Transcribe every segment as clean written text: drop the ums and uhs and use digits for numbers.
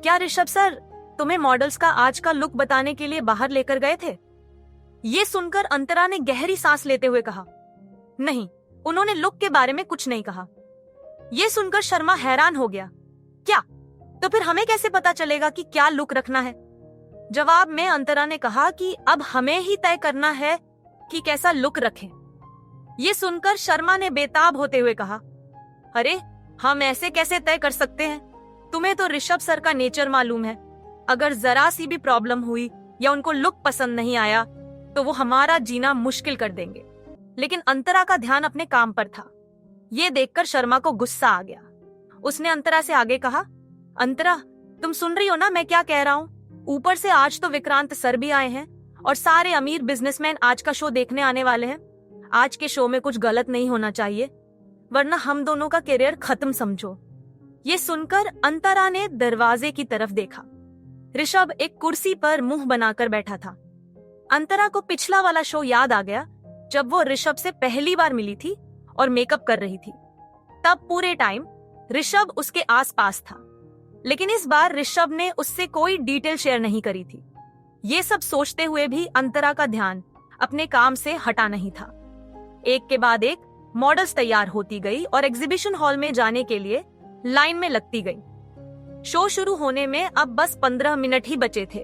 क्या ऋषभ सर तुम्हें मॉडल्स का आज का लुक बताने के लिए बाहर लेकर गए थे? ये सुनकर अंतरा ने गहरी सांस लेते हुए कहा, नहीं, उन्होंने लुक के बारे में कुछ नहीं कहा। ये सुनकर शर्मा हैरान हो गया। क्या? तो फिर हमें कैसे पता चलेगा कि क्या लुक रखना है? जवाब में अंतरा ने कहा कि अब हमें ही तय करना है कि कैसा लुक रखें। ये सुनकर शर्मा ने बेताब होते हुए कहा, अरे हम ऐसे कैसे तय कर सकते हैं? तुम्हें तो ऋषभ सर का नेचर मालूम है। अगर जरा सी भी प्रॉब्लम हुई या उनको लुक पसंद नहीं आया तो वो हमारा जीना मुश्किल कर देंगे। लेकिन अंतरा का ध्यान अपने काम पर था। ये देखकर शर्मा को गुस्सा आ गया। उसने अंतरा से आगे कहा, अंतरा तुम सुन रही हो ना मैं क्या कह रहा हूँ? ऊपर से आज तो विक्रांत सर भी आए हैं और सारे अमीर बिजनेसमैन आज का शो देखने आने वाले हैं। आज के शो में कुछ गलत नहीं होना चाहिए, वरना हम दोनों का करियर खत्म समझो। ये सुनकर अंतरा ने दरवाजे की तरफ देखा। ऋषभ एक कुर्सी पर मुंह बनाकर बैठा था। अंतरा को पिछला वाला शो याद आ गया जब वो ऋषभ से पहली बार मिली थी और मेकअप कर रही थी। तब पूरे टाइम ऋषभ उसके आसपास था, लेकिन इस बार ऋषभ ने उससे कोई डिटेल शेयर नहीं करी थी। ये सब सोचते हुए भी अंतरा का ध्यान अपने काम से हटा नहीं था। एक के बाद एक मॉडल्स तैयार होती गई और एग्जीबिशन हॉल में जाने के लिए लाइन में लगती गई। शो शुरू होने में अब बस 15 मिनट ही बचे थे।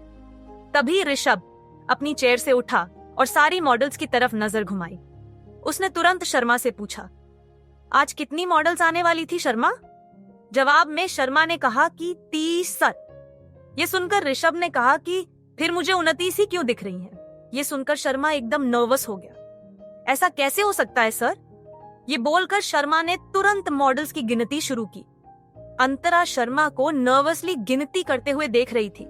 तभी ऋषभ अपनी चेयर से उठा और सारी मॉडल्स की तरफ नजर घुमाई। उसने तुरंत शर्मा से पूछा, आज कितनी मॉडल्स आने वाली थी शर्मा? जवाब में शर्मा ने कहा कि 30 सर। ये सुनकर ऋषभ ने कहा कि फिर मुझे 29 ही क्यों दिख रही हैं? ये सुनकर शर्मा एकदम नर्वस हो गया। ऐसा कैसे हो सकता है सर? ये बोलकर शर्मा ने तुरंत मॉडल्स की गिनती शुरू की। अंतरा शर्मा को नर्वसली गिनती करते हुए देख रही थी।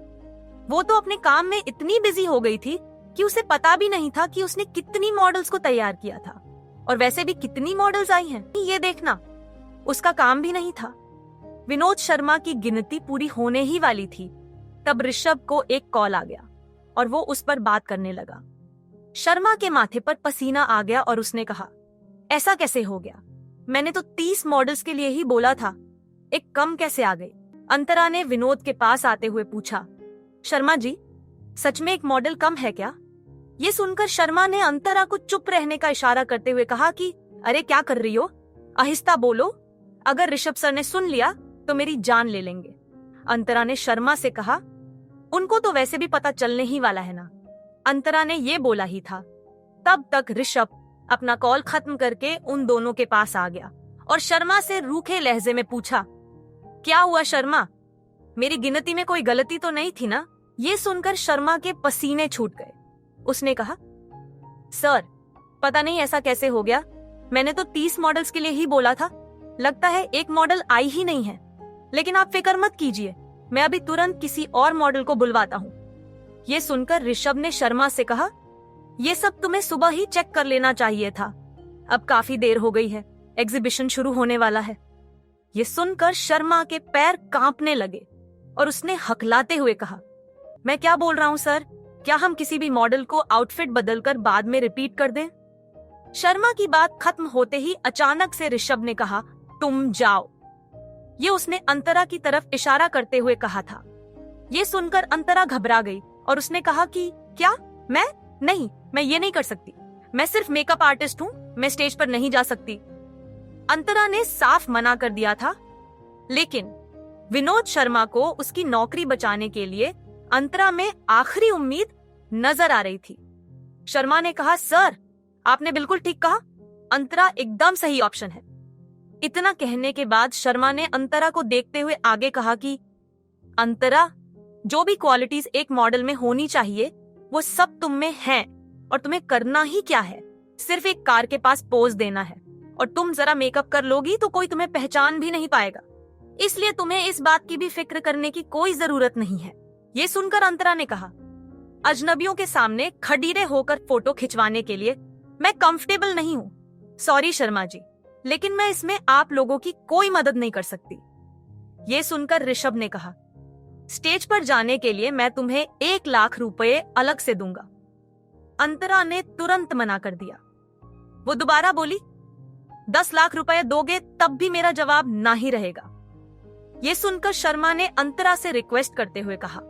वो तो अपने काम में इतनी बिजी हो गई थी कि उसे पता भी नहीं था कि उसने कितनी मॉडल्स को तैयार किया था और वैसे भी कितनी मॉडल्स आई हैं, ये देखना उसका काम भी नहीं था। विनोद शर्मा की गिनती पूरी होने ही वाली थी तब ऋषभ को एक कॉल आ गया और वो उस पर बात करने लगा। शर्मा के माथे पर पसीना आ गया और उसने कहा, ऐसा कैसे हो गया? मैंने तो 30 मॉडल्स के लिए ही बोला था, एक कम कैसे आ गई? अंतरा ने विनोद के पास आते हुए पूछा, शर्मा जी सच में एक मॉडल कम है क्या? ये सुनकर शर्मा ने अंतरा को चुप रहने का इशारा करते हुए कहा कि अरे क्या कर रही हो, आहिस्ता बोलो, अगर ऋषभ सर ने सुन लिया तो मेरी जान ले लेंगे। अंतरा ने शर्मा से कहा, उनको तो वैसे भी पता चलने ही वाला है ना। अंतरा ने ये बोला ही था। तब तक ऋषभ अपना कॉल खत्म करके उन दोनों के पास आ गया और शर्मा से रूखे लहजे में पूछा, क्या हुआ शर्मा, मेरी गिनती में कोई गलती तो नहीं थी ना? ये सुनकर शर्मा के पसीने छूट गए। उसने कहा, सर पता नहीं ऐसा कैसे हो गया, मैंने तो 30 मॉडल्स के लिए ही बोला था, लगता है एक मॉडल आई ही नहीं है। लेकिन आप फिक्र मत कीजिए, मैं अभी तुरंत किसी और मॉडल को बुलवाता हूँ। ये सुनकर ऋषभ ने शर्मा से कहा, ये सब तुम्हें सुबह ही चेक कर लेना चाहिए था, अब काफी देर हो गई है, एग्जीबिशन शुरू होने वाला है। ये सुनकर शर्मा के पैर कांपने लगे और उसने हकलाते हुए कहा, मैं क्या बोल रहा हूँ सर, क्या हम किसी भी मॉडल को आउटफिट बदलकर बाद में रिपीट कर दें? शर्मा की बात खत्म होते ही अचानक से ऋषभ ने कहा, तुम जाओ। ये उसने अंतरा की तरफ इशारा करते हुए कहा था। ये सुनकर अंतरा घबरा गई और उसने कहा कि क्या? नहीं, मैं ये नहीं कर सकती, मैं सिर्फ मेकअप आर्टिस्ट हूँ, मैं स्टेज पर नहीं जा सकती। अंतरा ने साफ मना कर दिया था, लेकिन विनोद शर्मा को उसकी नौकरी बचाने के लिए अंतरा में आखिरी उम्मीद नजर आ रही थी। शर्मा ने कहा, सर आपने बिल्कुल ठीक कहा, अंतरा एकदम सही ऑप्शन है। इतना कहने के बाद शर्मा ने अंतरा को देखते हुए आगे कहा कि अंतरा, जो भी क्वालिटीज एक मॉडल में होनी चाहिए वो सब तुम में हैं और तुम्हें करना ही क्या है, सिर्फ एक कार के पास पोज देना है और तुम जरा मेकअप कर लोगी तो कोई तुम्हें पहचान भी नहीं पाएगा, इसलिए तुम्हें इस बात की भी फिक्र करने की कोई जरूरत नहीं है। ये सुनकर अंतरा ने कहा, अजनबियों के सामने खड़ीरे होकर फोटो खिंचवाने के लिए मैं कंफर्टेबल नहीं हूँ। सॉरी शर्मा जी, लेकिन मैं इसमें आप लोगों की कोई मदद नहीं कर सकती। ये सुनकर ऋषभ ने कहा, स्टेज पर जाने के लिए मैं तुम्हें 1 लाख रुपए अलग से दूंगा। अंतरा ने तुरंत मना कर दिया। वो दोबारा बोली, 10 लाख रुपए दोगे तब भी मेरा जवाब ना ही रहेगा। ये सुनकर शर्मा ने अंतरा से रिक्वेस्ट करते हुए कहा,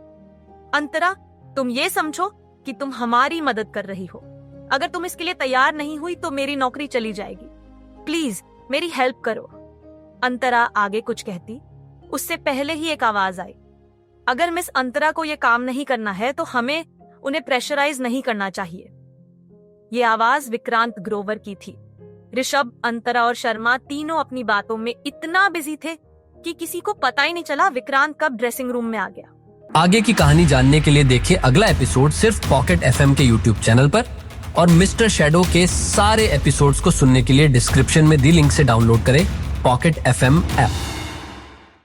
अंतरा, तुम ये समझो कि तुम हमारी मदद कर रही हो। अगर तुम इसके लिए तैयार नहीं हुई तो मेरी नौकरी चली जाएगी। प्लीज मेरी हेल्प करो। अंतरा आगे कुछ कहती, उससे पहले ही एक आवाज आई, अगर मिस अंतरा को यह काम नहीं करना है तो हमें उन्हें प्रेशराइज नहीं करना चाहिए। ये आवाज विक्रांत ग्रोवर की थी। ऋषभ, अंतरा और शर्मा तीनों अपनी बातों में इतना बिजी थे कि किसी को पता ही नहीं चला विक्रांत कब ड्रेसिंग रूम में आ गया। आगे की कहानी जानने के लिए देखिए अगला एपिसोड सिर्फ पॉकेट FM के YouTube चैनल पर, और मिस्टर शैडो के सारे एपिसोड्स को सुनने के लिए डिस्क्रिप्शन में दी लिंक से डाउनलोड करें पॉकेट FM ऐप।